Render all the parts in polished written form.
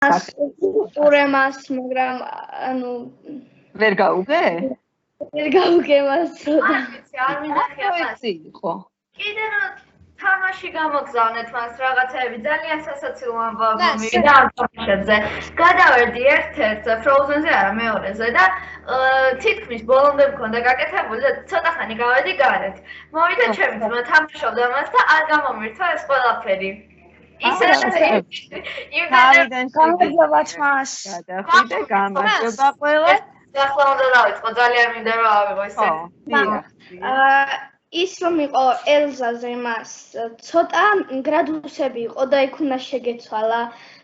ურემას, მაგრამ ანუ ვერ გაუგე? ვერ გაუგე მას. არ მინახე ამას. კიდე რომ თამაში გამოგზავნეთ მას რაღაცები ძალიან სასაცილო ამბავი მივიდა ამ თამაშებზე. გადავერდი ერთ-ერთზე, Frozen-ზე არა, მეორეზე და თითქმის ბოლომდე მქონდა გაკეთებული და ცოტა ხანი გავედი გარეთ. მოვიდა ჩემი ძმა, თამაშობდა მას და არ გამომირთვა ეს ყველაფერი. ისე თავიდან გამარჯობათ მას. გადახვიდე, გამარჯობა ყველას. ახლა უნდა დავიწყო, ძალიან მინდა რომ ავიღო ისე. ის რომ იყო ელზაზე მას ცოტა გრადუსები იყო და იქ უნდა შეგეცვალა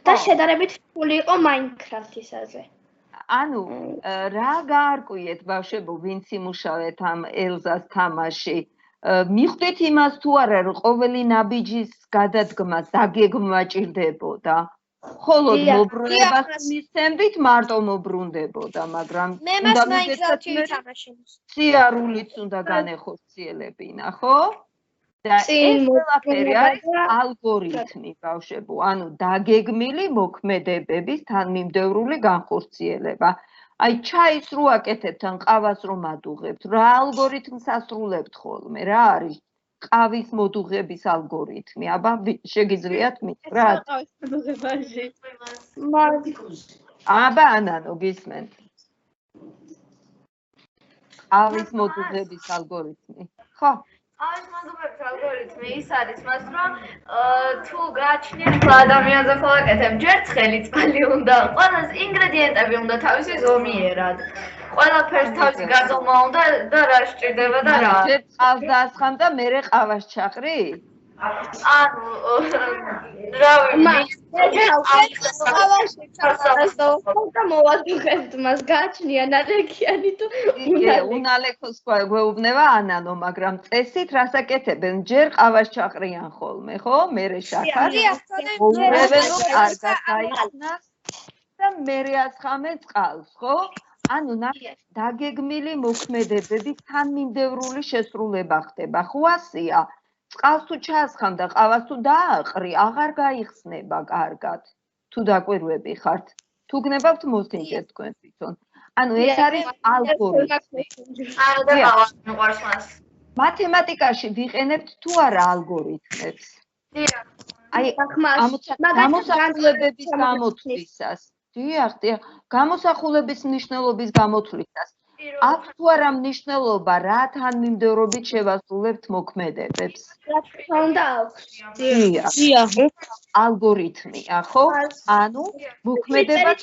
და შედარებით რთული იყო Minecraft-ისაზე. ანუ რა გაარკვიეთ ბავშვებო, ვინც იმუშავეთ ამ ელზას თამაში? მიხვდით იმას თუ არა, რომ ყოველი ნაბიჯის გადადგმას დაგეგმვა ჭირდებოდა? ხოლოდ მობრუნებას მისცემდით მარტო მობრუნდებოდა, მაგრამ მე მას Minecraft-ში ვითამაშებს. სიარულიც უნდა განეხორციელებინა, ხო? და ეს ყველაფერი არის ალგორითმი, ბავშვებო, ანუ დაგეგმილი მოქმედებების თანმიმდევრული განხორციელება. აი ჩაის რო აკეთებთ ან ყავას რომ ადუღებთ, რა ალგორითმს ასრულებთ ხოლმე, რა არის? ყავის მოდუღების ალგორითმი. აბა შეგიძლიათ მითხრათ? აბა ანანო გისმენთ. ყავის მოდუღების ალგორითმი. ხო? ყავის მოდუღების ალგორითმი ის არის მას რომ თუ გააჩნიათ ადამიანზე ხოლმე ჯერ ცხელი წყალი უნდა, ყველას ინგრედიენტები უნდა თავისი ზომიერად. ყველაფერს თავისი გაზომა უნდა და რა სჭირდება და რა. ჯერ წყალს დაასხამ და მერე ყავას ჩაყრი? ანუ და მოვადუღებთ მას გააჩნია ნალექიანი თუ უნალექოს გვეუბნება ანანო, მაგრამ წესით რას აკეთებენ? ჯერ ყავას ჩაყრიან ხოლმე, ხო? მერე შაქარს მოურევენ, რომ კარგად გაიხსნას და მერე ასხამენ წყალს, ხო? ანუ დაგეგმილი მოქმედებების თანმიმდევრული შესრულება ხდება. ხო ასია? წყალს თუ ჩაასხამ და ყავას თუ დააყრი, აღარ გაიხსნება კარგად. თუ დაკვირვები ხართ, თუ გნებავთ მოსინჯეთ თქვენ თვითონ. ანუ ეს არის ალგორითმი. არა და ყავას მიყვარს მას. მათემატიკაში ვიყენებთ თუ არა ალგორითმებს? დიახ. აი გამოსახულებების გამოთვლისას. დიახ, გამოსახულების მნიშვნელობის გამოთვლისას. აქვს თუ არა მნიშვნელობა რა თანმიმდევრობით შევასრულებთ მოქმედებებს? რა თქმა უნდა აქვს. დიახ. ალგორითმია, ხო? ანუ მოქმედებად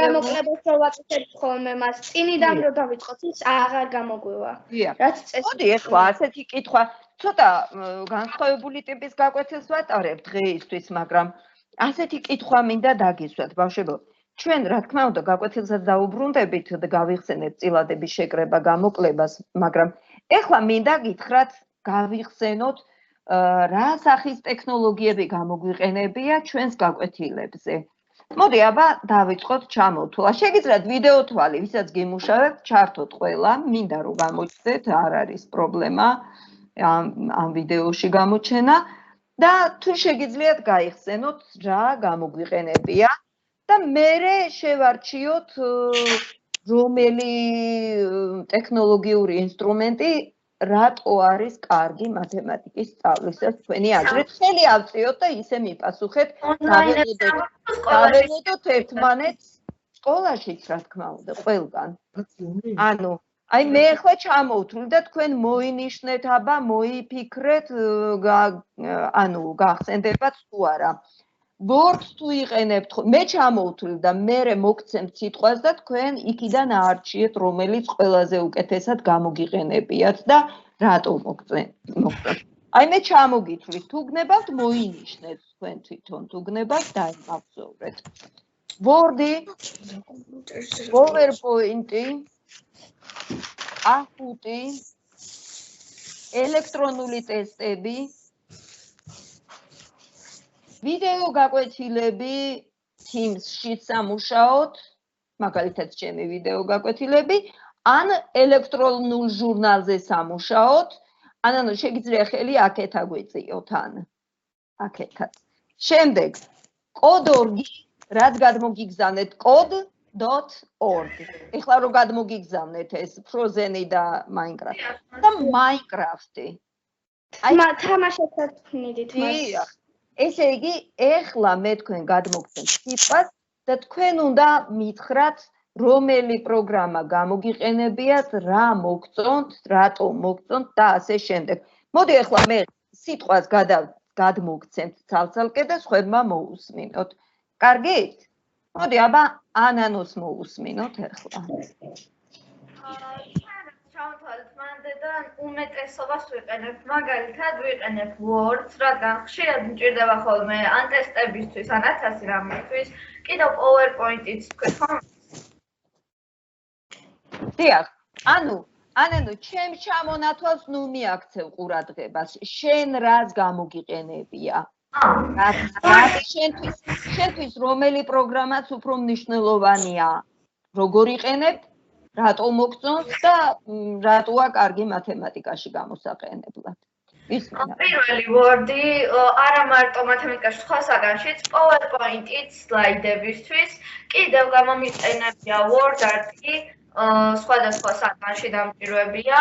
განმოკლებას რო ვაკეთებთ ხოლმე მას წინიდან რო დავიწყოთ, ის აღარ გამოგვივა. რაც წესი. მოდი ეხლა ასეთი კითხვა, ცოტა განსხვავებული ტიპის გაკვეთილს ვატარებ დღეისთვის, მაგრამ ასეთი კითხვა მინდა დაგისვათ, ბავშვებო. ჩვენ რა თქმა უნდა გაკვეთილსაც დაუბრუნდებით და გავიხსენებთ წილადების შეკრება გამოკლებას, მაგრამ ეხლა მინდა გითხრათ, გავიხსენოთ რა სახის ტექნოლოგიები გამოგვიყენებია ჩვენს გაკვეთილებზე. მოდი, აბა დავიწყოთ ჩამოთვლა. შეგიძლიათ ვიდეო თვალი, ვისაც გიმუშავებთ, ჩართოთ ყველა, მინდა რომ გამოჩნდეთ, არ არის პრობლემა ამ ვიდეოში გამოჩენა და თუ შეგიძლიათ გაიხსენოთ რა გამოგვიყენებია. და მერე შევარჩიოთ რომელი ტექნოლოგიური ინსტრუმენტი რატო არის კარგი მათემატიკის სწავლისას თქვენი აზრით. ხელი ავწიოთ და ისე მიპასუხეთ. დავებოდოთ ერთმანეთს სკოლაშიც რა თქმა უნდა ყველგან. ანუ აი მე ახლა ჩამოვთვლი და თქვენ მოინიშნეთ, აბა მოიფიქრეთ, ანუ გახსენდებათ თუ არა. Word თუ იყენებთ, მე ჩამოვთვლი და მერე მოგცემთ სიტყვას და თქვენ იქიდან აარჩიეთ, რომელიც ყველაზე უკეთესად გამოგიყენებიათ და რატო მოგცემთ. აი მე ჩამოგითვლით, თუ გნებავთ მოინიშნეთ თქვენ თვითონ, თუ გნებავთ დაიმახსოვრეთ. Word-ი, PowerPoint-ი, Kahoot-ი, ელექტრონული ტესტები, ვიდეო გაკვეთილები Teams-შიც სამუშაოთ, მაგალითად ჩემი ვიდეო გაკვეთილები, ან ელექტრონულ ჟურნალზე სამუშაოთ, ანუ შეგიძლია ხელი აქეთ აგვიწიოთ ან აქეთაც. შემდეგ კოდ.org რაც გადმოგიგზავნეთ code.org. ეხლა რო გადმოგიგზავნეთ ეს Frozen-ი და Minecraft. და Minecraft-ი. თამაშებსაც ვქნიდით მას. ესე იგი, ეხლა მე თქვენ გადმოგცემთ სიტყვას და თქვენ უნდა მითხრათ, რომელი პროგრამა გამოგიყენებიათ, რა მოგწონთ, რატომ მოგწონთ და ასე შემდეგ. მოდი ეხლა მე სიტყვას გადმოგცემთ ცალ-ცალკე და სხვებმა მოусმინოთ. კარგით? მოდი აბა ანანოს მოусმინოთ ეხლა. ჩავთვალეთ მანდედან უმეტესობას ვიყენებ, მაგალითად ვიყენებ Word-ს, რადგან ხშირად მჭირდება ხოლმე ან ტესტებისთვის, ან 1000 რამისთვის, კიდევ PowerPoint-იც თქვენ ხომ? დიახ, ანუ ჩემ ჩამონათვალს ნუ მიაქცევ ყურადღებას, შენ რას გამოგიყენებია? შენთვის რომელი პროგრამაც უფრო მნიშვნელოვანია? როგორ იყენებთ? რატო მოგწონთ და რატოა კარგი მათემატიკაში გამოსაყენებლად? პირველი Word-ი არა მარტო მათემატიკაში, სხვა საგანშიც, PowerPoint-იც სლაიდებისთვის, კიდევ გამომიყენებია WordArt-ი, სხვადასხვა საგანში დამჭირვებია,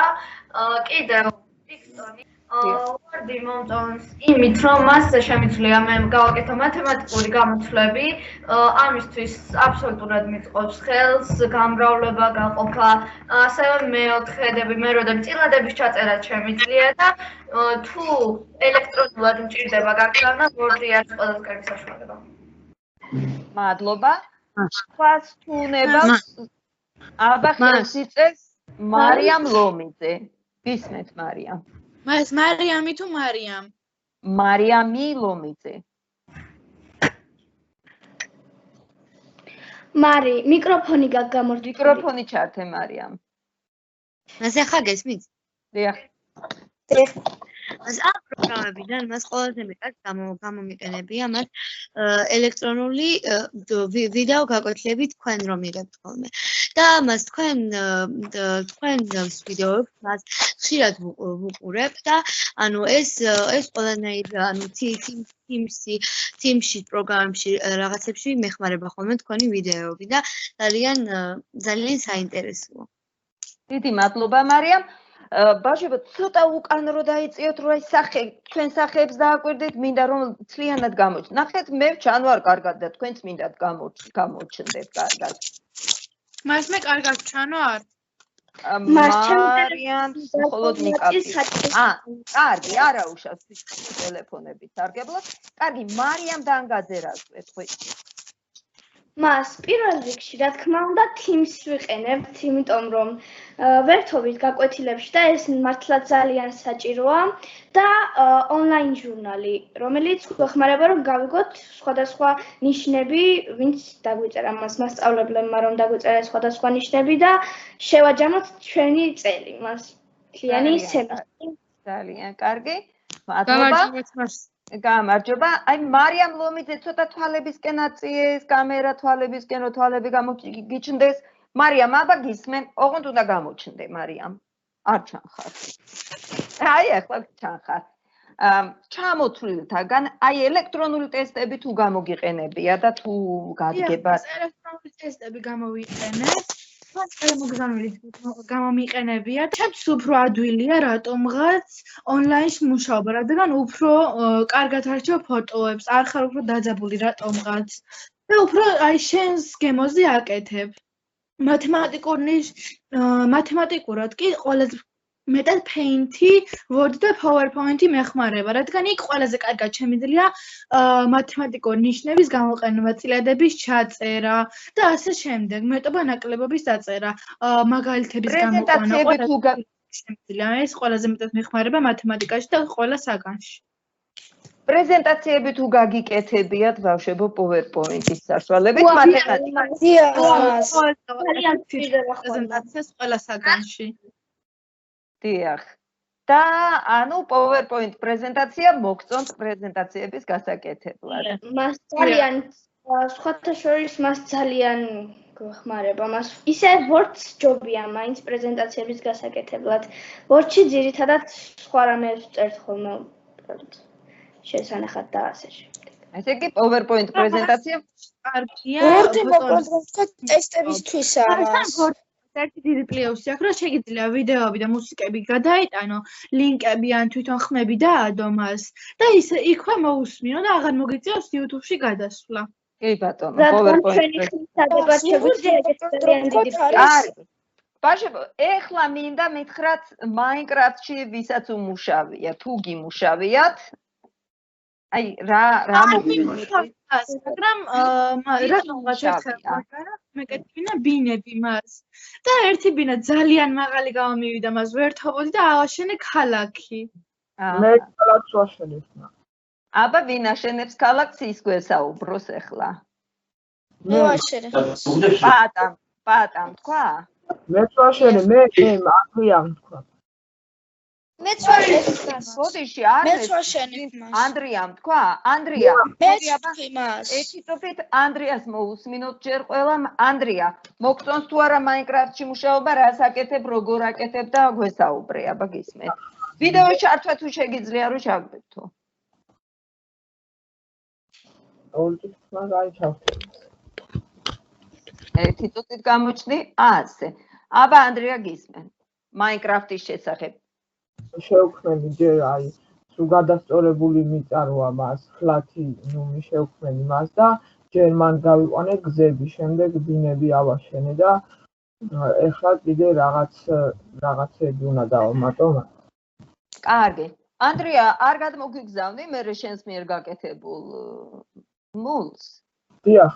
კიდევ Python-ი. Word-ი მომწონს იმით, რომ მასზე შემიძლია მე გავაკეთო მათემატიკური გამოცვლები, ამისთვის აბსოლუტურად მიწყობს ხელს, გამრავლება, გაყოფა, ასევე მეოთხედები, მეროდები, წილადების ჩაწერაც შემიძლია და თუ ელექტრონულად მჭირდება გაგზავნა, Word-ი არის ყველაზე კარგი საშუალება. მადლობა. სხვა სტუნებას აბა ხელს იწევს მარიამ ლომიძე. გისმენთ მარიამ. მას მარიამი თუ მარიამ? მარიამი ლომიძე. მარი, მიკროფონი გამორდი. მიკროფონი ჩართე მარიამ. მას ახლა გესმით? დიახ. მას ამ პროგრამებიდან მას ყველაზე მეტად გამომიყენებია მას ელექტრონული ვიდეო გაკვეთილები თქვენ რომ იღებთ ხოლმე. და მას თქვენ ვიდეოებს მას ხშირად ვუყურებ და ანუ ეს ყველანაირ ანუ Teams-ში პროგრამებში რაღაცებში მეხმარება ხოლმე თქვენი ვიდეოები და ძალიან საინტერესოა. დიდი მადლობა მარიამ. ბავშვებო, ცოტა უკან რო დაიწიოთ, რომ აი თქვენ სახეებს დააკვირდით, მინდა რომ ცლიანად გამოჩნდეთ. ნახეთ, მე ვჩანვარ კარგად და თქვენც მინდათ გამოჩნდეთ კარგად. მას მე კარგად ვჩანვარ? მარიამ, მხოლოდ მიკროფონი. კარგი, არა უშავს ტელეფონები სარგებლობ. კარგი, მარიამ დანგაძერაშვეთ ხო? მას პირველ რიგში, რა თქმა უნდა, Teams ვიყენებთ, იმიტომ რომ ვერთობით გაკვეთილებში და ეს მართლაც ძალიან საჭიროა და ონლაინ ჟურნალი, რომელიც გვეხმარება რომ გავიგოთ სხვადასხვა ნიშნები, ვინც დაგვიწერა მას მასწავლებლებმა რომ დაგვიწერა სხვადასხვა ნიშნები და შევაჯამოთ ჩვენი წელი მას. მთლიანი სემესტრი. ძალიან კარგი. მადლობა. გამარჯობა. აი მარიამ ლომიძე ცოტა თვალებისკენ აწიეს, კამერა თვალებისკენ რო თვალები გამოგიჩნდეს. მარიამ, აბა გისმენ, ოღონდ უნდა გამოჩნდე მარიამ. არ ჩანხარ. აი ახლა ჩანხარ. ჩამოთვლილთაგან აი ელექტრონული ტესტები თუ გამოგიყენებია და თუ გადგებათ. ელექტრონული ტესტები გამოვიყენებ. გამომიყენებია და ჩემს უფრო ადვილია რატომღაც ონლაინში მუშაობა, რადგან უფრო კარგად არჩევ ფოტოებს, არ ხარ უფრო დაძაბული რატომღაც და უფრო აი შენს გემოზე აკეთებ. მათემატიკურად კი ყველაზე მეტად Paint-ი, Word და PowerPoint-ი მეხმარება, რადგან იქ ყველაზე კარგად შემიძლია მათემატიკური ნიშნების გამოყენება, წილადების ჩაწერა და ასე შემდეგ, მეტობა ნაკლებობის დაწერა, მაგალითების გამოყენება, შემიძლია ეს ყველაზე მეტად მეხმარება მათემატიკაში და ყველა საგანში. პრეზენტაციები თუ გაგიკეთებიათ ბავშვებო PowerPoint-ის საშუალებით მათემატიკაში. პრეზენტაციას ყველა საგანში. დიახ. და ანუ PowerPoint პრეზენტაცია მოგწონთ პრეზენტაციების გასაკეთებლად. მას ძალიან სხვათა შორის მას ძალიან გვეხმარება. მას ისე Word-ს ჯობია მაინც პრეზენტაციების გასაკეთებლად. Word-ში ძირითადად სხვა რამეებს წერთ ხოლმე. შესანახად და ასე შემდეგ. ესე იგი PowerPoint პრეზენტაცია კარგია. ვორდი მოკლედ ვთქვა ტესტებისთვისაა. ერთი დიდი პლუსი აქვს, რომ შეგიძლია ვიდეოები და მუსიკები გადაიტანო, ლინკები ან თვითონ ხმები დაადო მას და ისე იქვე მოусმინო და აღარ მოგიწევს YouTube-ში გადასვლა. კი ბატონო, რადგან PowerPoint ჩვენი ხმისადებად შეგვიძლია ეგეც ძალიან დიდი კარგი. ბავშვებო, ეხლა მინდა მითხრათ Minecraft-ში ვისაც უმუშავია, თუ გიმუშავიათ, აი რა მოგიწევთ? მაგრამ რატომღაც ერთხელ მეკეთებინა ბინები მას და ერთი ბინა ძალიან მაღალი გამომივიდა მას ვერთობოდი და ავაშენე ქალაქი. მე ქალაქს ვაშენებ. აბა ვინ აშენებს ქალაქს ის გვესაუბროს ეხლა. მე ვაშენებ. პატამ თქვა? მეც ვაშენებ, მე ანდრიამ თქვა. მეც ვაშენებ მას. ბოდიში მეც ვაშენებ მას. ანდრიამ თქვა? ანდრია. მეც ვთქვი მას. ერთი ტოპით ანდრიას მოусმინოთ ჯერ ყველა. ანდრია, მოგწონს თუ არა Minecraft-ში მუშაობა, რას აკეთებ, როგორ აკეთებ და გვესაუბრე, აბა გისმენთ. ვიდეო ჩართვა თუ შეგიძლია რომ ჩაგვეთო. ორი მაგარი ჩავთვალე. ერთი წუთით გამოჩნდი? ასე. აბა ანდრია გისმენ. Minecraft-ის შესახებ. შევქმნი ჯერ აი თუ გადასწორებული მიწაროა მას, ხლათი ნუმი შევქმნი მას და ჯერ მან გავიყვანე გზები, შემდეგ ბინები ავაშენე და ეხლა კიდე რაღაცები უნდა დავამატო. კარგი. ანდრია, არ გადმოგიგზავნი მე შენს მიერ გაკეთებულ მულს? დიახ.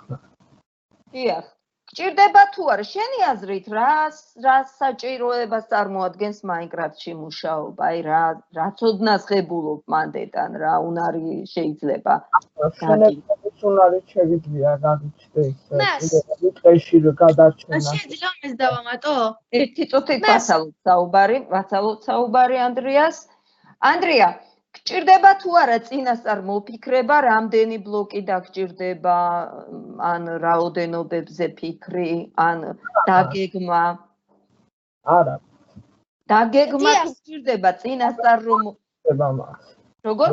დიახ. გჭირდება თუ არა შენი აზრით რა საჭიროებას წარმოადგენს Minecraft-ში მუშაობა? აი რა ცოდნას ღებულობ მანდედან, რა უნარი შეიძლება? შენებს უნარი შეგვიძლია გაგიჩნდეს ტყეში გადარჩენა. შეიძლება ეს დავამატო? ერთი წუთით ვაცალოთ საუბარი ანდრიას. ანდრია, გჭირდება თუ არა წინასწარ მოფიქრება, რამდენი ბლოკი დაგჭირდება, ან რაოდენობებზე ფიქრი, ან დაგეგმა? არა. დაგეგმა გჭირდება წინასწარ რომ ხდება მას. როგორ?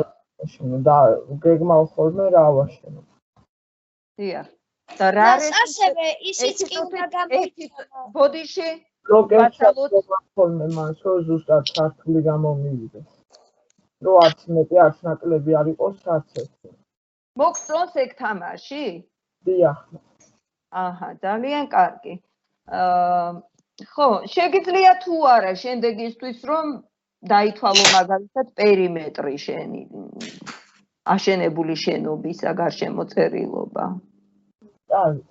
და გეგმა ხოლმე რა ავაშენო. დიახ. და რა ასევე ისიც კი უნდა გამოიწვია. ბოდიში ბლოკებში ხოლმე მას ზუსტად ქართული გამომივიდეს. რო არც მეტი არც ნაკლები არ იყოს არც ერთი. მოგწონს ეგ თამაში? დიახ. აჰა, ძალიან კარგი. ხო, შეგიძლია თუ არა შემდეგისთვის რომ დაითვალო მაგალითად პერიმეტრი შენი აშენებული შენობისა გარშემო წერილობა. კარგი.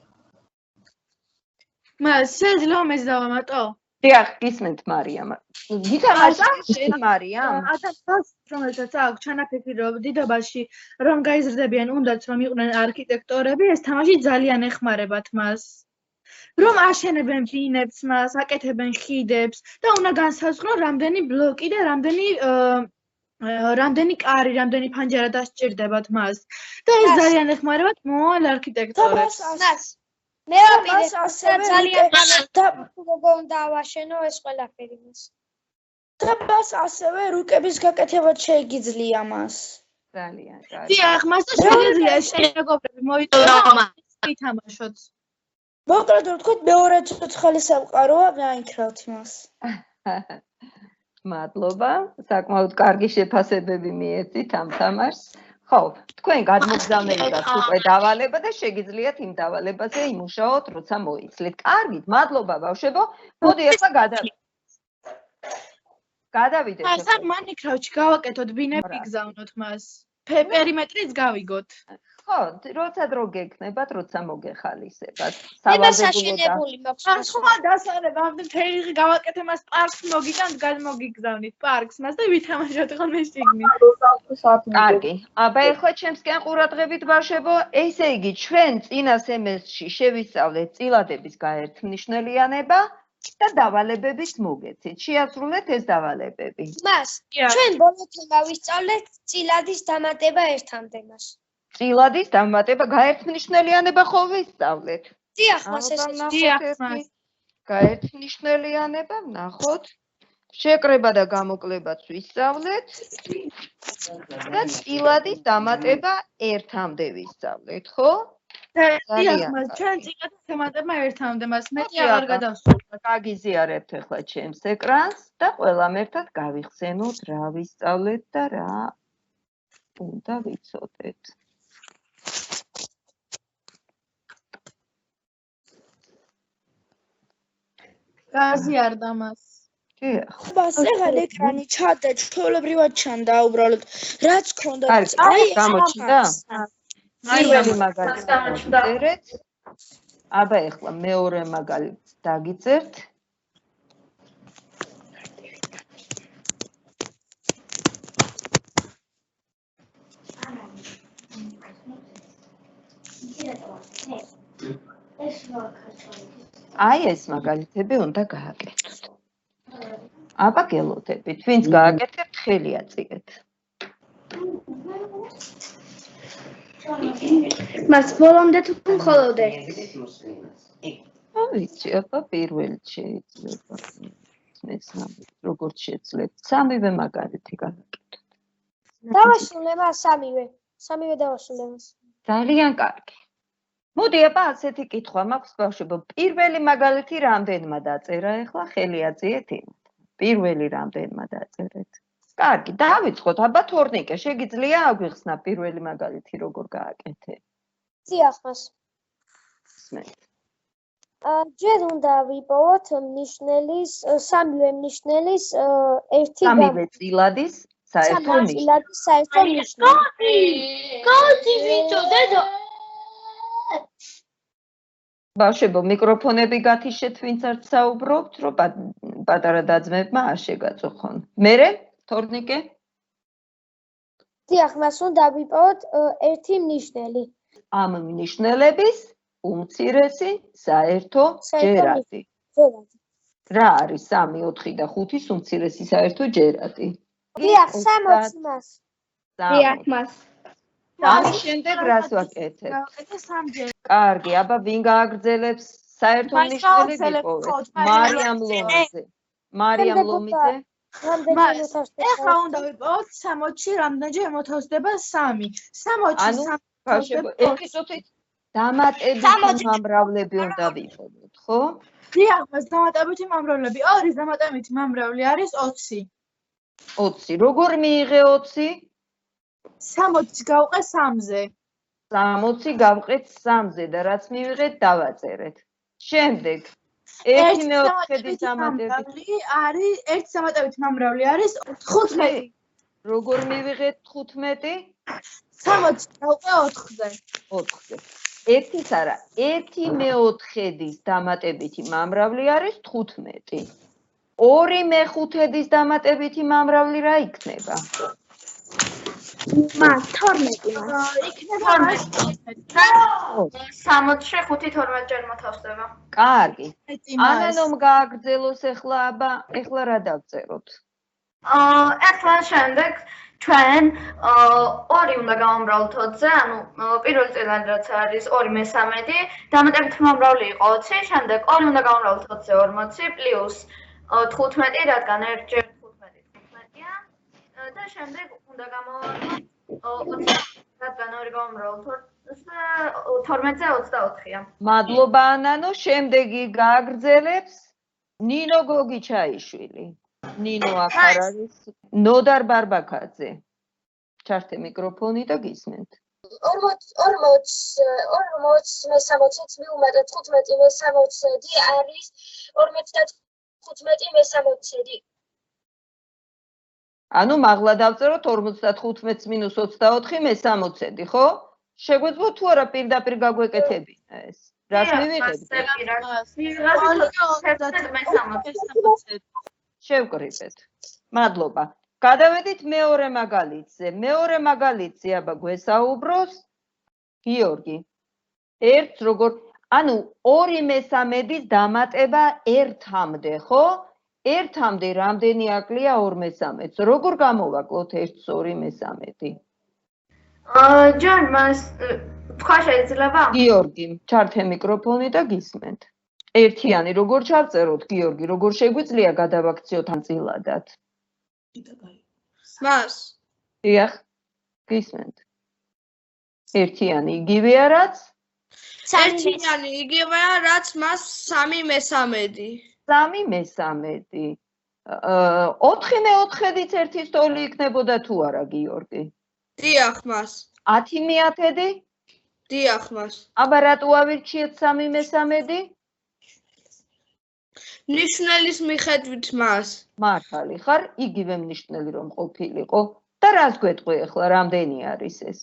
მას შეიძლება მეც დავამატო? დიახ, გისმენთ მარიამ. გითამაშე შენ მარიამ? ადამიანს რომელსაც აქვს ჩანაფიქრი რომ დიდობაში რომ გაიზრდებიან უნდაც რომ იყვნენ არქიტექტორები, ეს თამაში ძალიან ეხმარებათ მას. რომ აშენებენ ბინებს მას, აკეთებენ ხიდებს და უნდა განსაზღვრო რამდენი ბლოკი და რამდენი კარი, რამდენი ფანჯარა დასჭირდებათ მას. და ეს ძალიან ეხმარებათ მომავალ არქიტექტორებს. მე ძალიან და როგორ უნდა ავაშენო ეს ყველაფერი მას. და მას ასევე რუკების გაკეთება შეიძლება მას. ძალიან კარგი. დიახ, მას შეიძლება შეგობრები მოიწონო ითამაშოთ. მოკლედ ვთქვით მეორე ცოცხალი სამყაროა Minecraft მას. მადლობა, საკმაოდ კარგი შეფასებები მიეცით ამ თამაშს. ხო, თქვენ გადმოგზავნებიდან უკვე დავალება და შეგიძლიათ იმ დავალებაზე იმუშაოთ, როცა მოიცლეთ. კარგით, მადლობა ბავშვებო. მოდი ახლა გადავიდეთ. ასან Minecraft-ში გავაკეთოთ ბინები გზავნოთ მას. პერიმეტრიც გავიგოთ. ხო, როცა დრო გექნებათ, როცა მოგეხალისებათ. სავარდებული მაქვს. სხვა დასანება, ამდენ თეიღი გავაკეთე მას პარკს მოგიტანთ, გადმოგიგზავნით პარკს მას და ვითამაშოთ ხოლმე შიგნით. კარგი. აბა ეხლა ჩემსკენ ყურადღებით ბავშვებო, ესე იგი ჩვენ წინა სემესტრში შევისწავლეთ წილადების გაერთმნიშნელიანება და დავალებების მოგეცით. შეასრულეთ ეს დავალებები. მას ჩვენ ბოლო თემა ვისწავლეთ წილადის დამატება ერთამდე მას. წილადის დამატება გაერთმნიშნელიანება ხო ვისწავლეთ? დიახ, მას ეს გაერთმნიშნელიანება, ნახოთ. შეკრება და გამოკლებაც ვისწავლეთ და წილადის დამატება 1-მდე ვისწავლეთ, ხო? დიახ, მას ჩვენ წიგნად თემატებმა ერთამდე მას მეტი აღარ გადავსვათ. გაგიზიარებთ ახლა ჩემს ეკრანს და ყველამ ერთად გავიხსენოთ რა ვისწავლეთ და რა უნდა ვიცოდეთ. გაზიარდა მას. ბას ეგარ ეკრანი ჩადა, ჩვეულებრივად ჩანდა უბრალოდ. რაც ქონდა გამოჩნდა? პირველი მაგალითი დავწერეთ. აბა ეხლა მეორე მაგალითს დაგიწერთ. აი ეს მაგალითები უნდა გააკეთოთ. აბა გელოდებით, ვინც გააკეთებთ, ხელი აწიგეთ. მას ბოლომდე თუ მხოლოდ ერთი? ვიცი, აბა პირველი შეიძლება. მესამე, როგორც შეძლებთ, სამივე მაგალითი გააკეთოთ. დავასრულე მას სამივე დავასრულე მას. ძალიან კარგი. მოდი, აბა ასეთი კითხვა მაქვს ბავშვებო. პირველი მაგალითი რამდენმა დაწერა ახლა ხელი აწიეთ იმათ. პირველი რამდენმა დაწერეთ. კარგი, დავიწყოთ. აბა თორნიკე, შეგიძლია აგვიხსნა პირველი მაგალითი როგორ გააკეთე? დიახ, მას. სმენთ. ჯერ უნდა ვიპოვოთ ნიშნელის, სამივე ნიშნელის ერთი სამივე წილადის საერთო ნიშნელი. საერთო ნიშნელი. კაცი ვიცოდე. ბავშვებო, მიკროფონები გათიშეთ, ვინც არ საუბრობთ, რომ პატარა დაძმებმა არ შეგაწუხონ. მერე, თორნიკე? დიახ, მას უნდა ვიპოვოთ ერთი ნიშნელი. ამ ნიშნელების უმცირესი საერთო ჯერადი. რა არის 3, 4 და 5-ის უმცირესი საერთო ჯერადი? დიახ, 60 მას. დიახ, მას. ამის შემდეგ რას ვაკეთებ? კარგი, აბა ვინ გააგრძელებს საერთო ნიშნელი ვიპოვეთ? მარიამ ლომიძე. მარიამ ლომიძე. ეხლა უნდა ვიპოვოთ 60-ში რამდენჯერ მოთავსდება 3. 60-ში ბავშვებო, ეკისოთით დამატებითი მომრავლები უნდა ვიპოვოთ, ხო? დიახ, მას დამატებითი მომრავლები. 2-ის დამატებითი მომრავლი არის 20. 20. როგორ მიიღე 20? 60 გავყე 3-ზე. 60 გავყეთ 3-ზე და რაც მივიღეთ დავაწერეთ. შემდეგ 1/4-ის დამატებითი არის 1 დამატებითი მომრავლი არის 15. როგორ მივიღეთ 15? 60 გავყე 4-ზე. 4-ზე. 1-ის არა, 1/4-ის დამატებითი მომრავლი არის 15. 2/5-ის დამატებითი მომრავლი რა იქნება? მას 12 მას. იქნება 60-ში 5 12 ჯერ მოთავსდება. კარგი. ანანომ გააგრძელოს ახლა აბა, ახლა რა დავწეროთ? ახლა შემდეგ ჩვენ 2 უნდა გავამრავლოთ 20-ზე, ანუ პირველი წილად რაც არის 2/13, დამატებითი მომრავლი იყო 20, შემდეგ 2 უნდა გავამრავლოთ 20-ზე 40 პლუს 15, რადგან 1 ჯერ 15 15-ია და შემდეგ უნდა გამოვარდნოთ 20, რადგან 2 გავამრავლოთ 12-ზე 24-ია. მადლობა ანანო, შემდეგი გააგრძელებს ნინო გოგიჩაიშვილი. ნინო აქ არ არის. ნოდარ ბარბაკაძე. ჩართე მიკროფონი და გისმენთ. 40-მე-60-ით მივუმატეთ 15-მე-60-ი არის 55-მე-60-ი. ანუ მაღლა დავწეროთ 55-ს მინუს 24-მე-60-ი, ხო? შეგვეძლო თუ არა პირდაპირ გაგვეკეთებინა ეს? რას მივიღებთ? შევკრიბეთ. მადლობა. გადავედით მეორე მაგალითზე. მეორე მაგალითზე აბა გვესაუბროს გიორგი. ერთს როგორ, ანუ 2/13-ის დამატება 1-მდე, ხო? 1-მდე რამდენი აკლია 2/13-ს? როგორ გამოვაკლოთ 1-ს 2/13? ჯონ მას თქვა შეიძლება? გიორგი, ჩართე მიკროფონი და გისმენთ. ერთიანი როგორ ჩავწეროთ, გიორგი, როგორ შეგვიძლია გადავაქციოთ ამ წილადად? მას. დიახ, გისმენთ. ერთიანი იგივეა რაც? ერთიანი იგივეა რაც მას 3/13. 3/13. 4/4-ით ერთის ტოლი იქნებოდა თუ არა, გიორგი? დიახ, მას. 10/10? დიახ, მას. აბა რატო ავირჩიეთ 3/13? ნიშნელის მიხედვით მას. მართალი ხარ, იგივე მნიშვნელი რომ ყოფილიყო. და რას გვეტყვი ახლა, რამდენი არის ეს?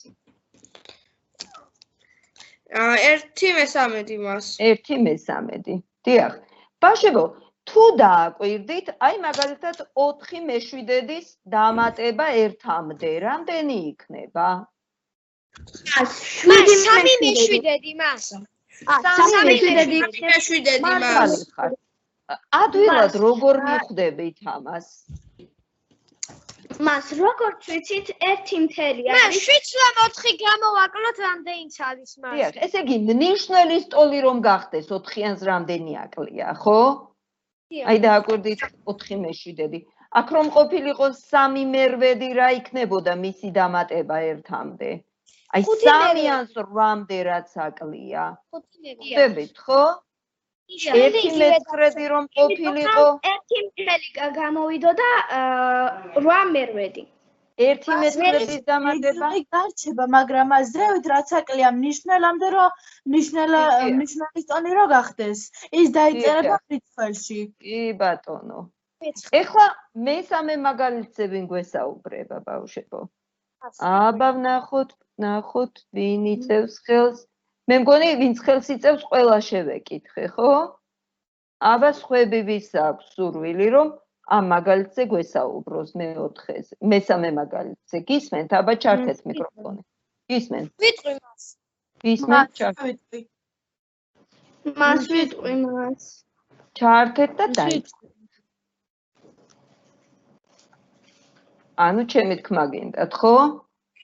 1/13 მას. 1/13. დიახ. ბავშვებო, თუ დააკვირდით, აი მაგალითად 4/7-ის დამატება 1-მდე, რამდენი იქნება? 3/7 მას. 3/7 მას. მართალი ხარ. ადვილად როგორ მიხვდებით ამას? მას როგორც ვიცით 1/10 მას არის. 7/4 გამოვაკლოთ რამდენიც არის მას. დიახ, ესე იგი მნიშვნელის ტოლი რომ გახდეს 4-იანს რამდენი აკლია, ხო? აი დააკვირდით 4/7. აქ რომ ყოფილიყო 3/8 რა იქნებოდა მისი დამატება 1-მდე? აი 3-იანს 8-მდე რაც აკლია. ხვდებით, ხო? 1/9 რომ ყოფილიყო 1/10 გამოვიდოდა 8/8. 1/9-ის დამატება გარჩება, მაგრამ აზრევით რაც აკლია მნიშვნელამდე რომ მნიშვნელის ტოლი რო გახდეს, ის დაიწერება რიცხვებში. კი ბატონო. ეხლა მესამე მაგალითზე ვინ გვესაუბრება, ბავშვებო? აბა ნახოთ, ვინ იწევს ხელს. მე მგონი, ვინც ხელს იწევს, ყველა შევეკითხე, ხო? აბა სხვები ვის აქვს სურვილი, რომ ამ მაგალითზე გვესაუბროს მეოთხეზე, მესამე მაგალითზე. გისმენთ, აბა ჩართეთ მიკროფონი. გისმენთ? ვიტყვი მას. გისმენთ, ჩართეთ. მას ვიტყვი მას. ჩართეთ და დაიწყეთ. ანუ ჩემი თქმა გინდათ, ხო?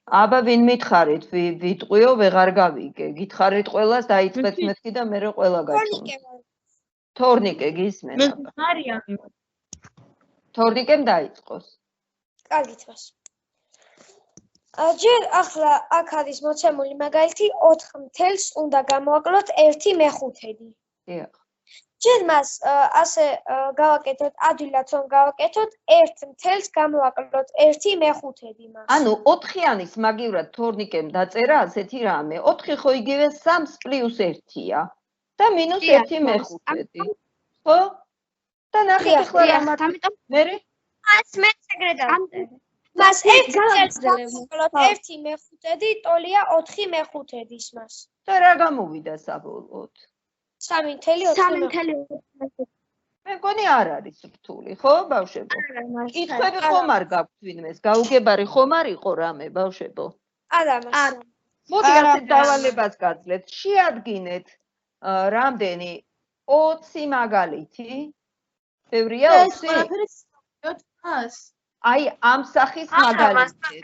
აბა ვინ მითხარით, ვიტყვიო, ვეღარ გავიგე. გითხარით ყველას, დაიწყეთ მეთქი და მე ყველა გაჩვენე. თორნიკე გისმენ. თორნიკემ დაიწყოს. კარგით მას. ჯერ ახლა აქ არის მოცემული მაგალითი 4/10-ს უნდა გამოვაკლოთ 1/5. დიახ. ჯერ მას ასე გავაკეთოთ, ადვილად რომ გავაკეთოთ 1/10-ს გამოვაკლოთ 1/5 მას. ანუ 4-იანის მაგივრად თორნიკემ დაწერა ასეთი რამე. 4 ხო იგივე 3 + 1-ია და მინუს 1/5. ხო? და ნახეთ ახლა რა ამიტომ მერე მას მე ეგრე დავწერე. მას 1/10-ს გამოვაკლოთ 1/5 ტოლია 4/5-ის მას. და რა გამოვიდა საბოლოოდ? 3/4. მე მგონი არ არის რთული, ხო, ბავშვებო? კითხვები ხომ არ გაქვთ ვინმეს? გაუგებარი ხომ არ იყო რამე, ბავშვებო? არა მას. მოდი ასე დავალებას გაძლევთ. შეადგინეთ რამდენი 20 მაგალითი. ბევრია 20? აი ამ სახის მაგალითი.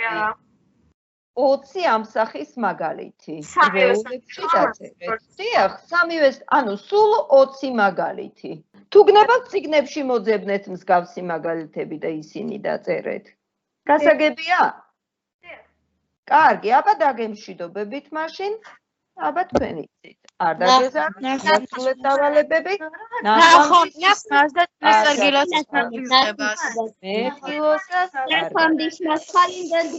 20 ამ სახის მაგალითი. რეულებში დაწერეთ. დიახ, სამივე, ანუ სულ 20 მაგალითი. თუ გნებავთ წიგნებში მოძებნეთ მსგავსი მაგალითები და ისინი დაწერეთ. გასაგებია? დიახ. კარგი, აბა დაგემშვიდობებით მაშინ. აბა თქვენ იცით. არ დაგეზარდეთ მოსულეთ დავალებები. ნახვამდის მას და წესარგილოს მოხდება. მე ფილოსას ნახვამდის მასალინდელი